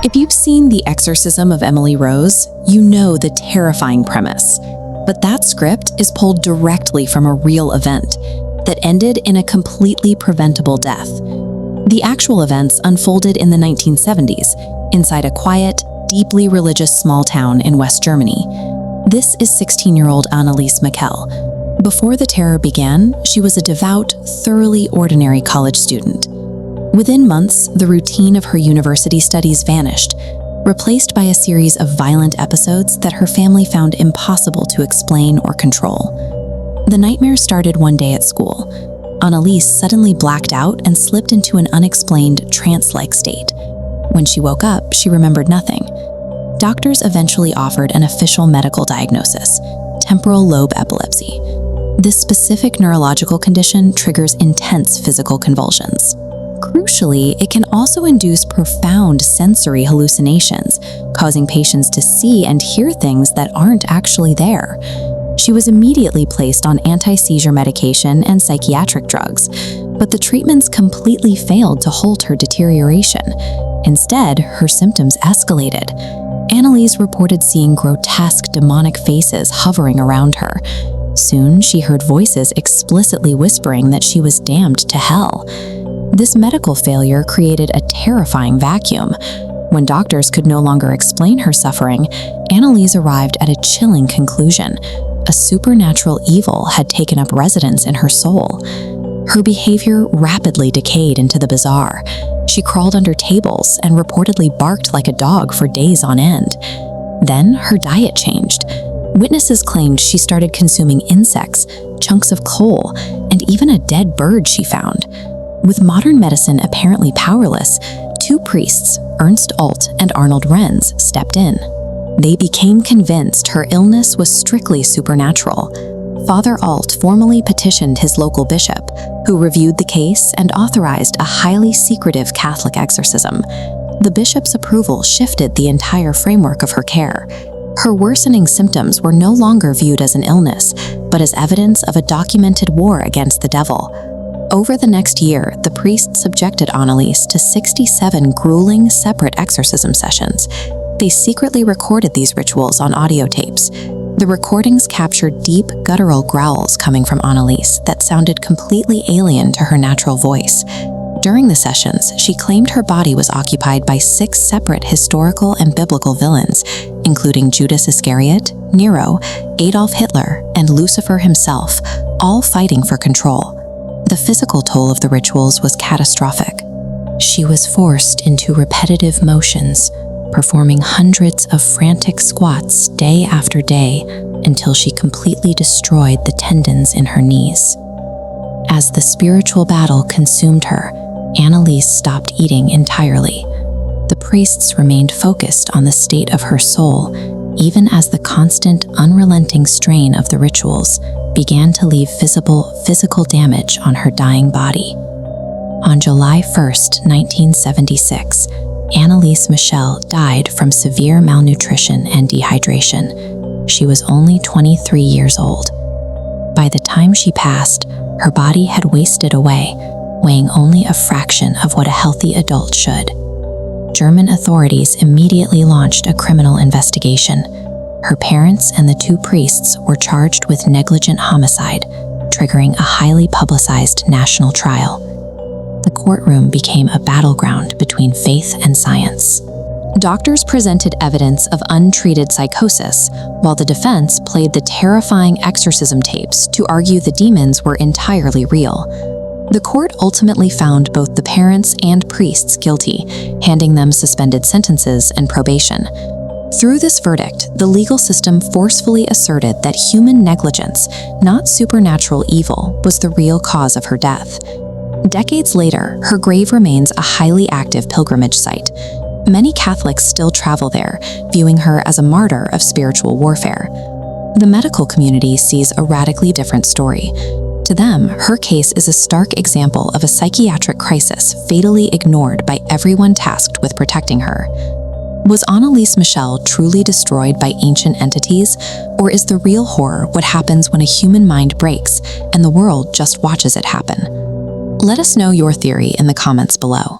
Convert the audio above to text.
If you've seen The Exorcism of Emily Rose, you know the terrifying premise. But that script is pulled directly from a real event that ended in a completely preventable death. The actual events unfolded in the 1970s, inside a quiet, deeply religious small town in West Germany. This is 16-year-old Anneliese Michel. Before the terror began, she was a devout, thoroughly ordinary college student. Within months, the routine of her university studies vanished, replaced by a series of violent episodes that her family found impossible to explain or control. The nightmare started one day at school. Anneliese suddenly blacked out and slipped into an unexplained trance-like state. When she woke up, she remembered nothing. Doctors eventually offered an official medical diagnosis: temporal lobe epilepsy. This specific neurological condition triggers intense physical convulsions. Crucially, it can also induce profound sensory hallucinations, causing patients to see and hear things that aren't actually there. She was immediately placed on anti-seizure medication and psychiatric drugs, but the treatments completely failed to halt her deterioration. Instead, her symptoms escalated. Anneliese reported seeing grotesque demonic faces hovering around her. Soon, she heard voices explicitly whispering that she was damned to hell. This medical failure created a terrifying vacuum. When doctors could no longer explain her suffering, Anneliese arrived at a chilling conclusion: a supernatural evil had taken up residence in her soul. Her behavior rapidly decayed into the bizarre. She crawled under tables and reportedly barked like a dog for days on end. Then her diet changed. Witnesses claimed she started consuming insects, chunks of coal, and even a dead bird she found. With modern medicine apparently powerless, two priests, Ernst Alt and Arnold Renz, stepped in. They became convinced her illness was strictly supernatural. Father Alt formally petitioned his local bishop, who reviewed the case and authorized a highly secretive Catholic exorcism. The bishop's approval shifted the entire framework of her care. Her worsening symptoms were no longer viewed as an illness, but as evidence of a documented war against the devil. Over the next year, the priest subjected Anneliese to 67 grueling, separate exorcism sessions. They secretly recorded these rituals on audio tapes. The recordings captured deep, guttural growls coming from Anneliese that sounded completely alien to her natural voice. During the sessions, she claimed her body was occupied by 6 separate historical and biblical villains, including Judas Iscariot, Nero, Adolf Hitler, and Lucifer himself, all fighting for control. The physical toll of the rituals was catastrophic. She was forced into repetitive motions, performing hundreds of frantic squats day after day until she completely destroyed the tendons in her knees. As the spiritual battle consumed her, Anneliese stopped eating entirely. The priests remained focused on the state of her soul, even as the constant, unrelenting strain of the rituals began to leave visible physical damage on her dying body. On July 1st, 1976, Anneliese Michel died from severe malnutrition and dehydration. She was only 23 years old. By the time she passed, her body had wasted away, weighing only a fraction of what a healthy adult should. German authorities immediately launched a criminal investigation. Her parents and the 2 priests were charged with negligent homicide, triggering a highly publicized national trial. The courtroom became a battleground between faith and science. Doctors presented evidence of untreated psychosis, while the defense played the terrifying exorcism tapes to argue the demons were entirely real. The court ultimately found both the parents and priests guilty, handing them suspended sentences and probation. Through this verdict, the legal system forcefully asserted that human negligence, not supernatural evil, was the real cause of her death. Decades later, her grave remains a highly active pilgrimage site. Many Catholics still travel there, viewing her as a martyr of spiritual warfare. The medical community sees a radically different story. To them, her case is a stark example of a psychiatric crisis fatally ignored by everyone tasked with protecting her. Was Anneliese Michel truly destroyed by ancient entities, or is the real horror what happens when a human mind breaks and the world just watches it happen? Let us know your theory in the comments below.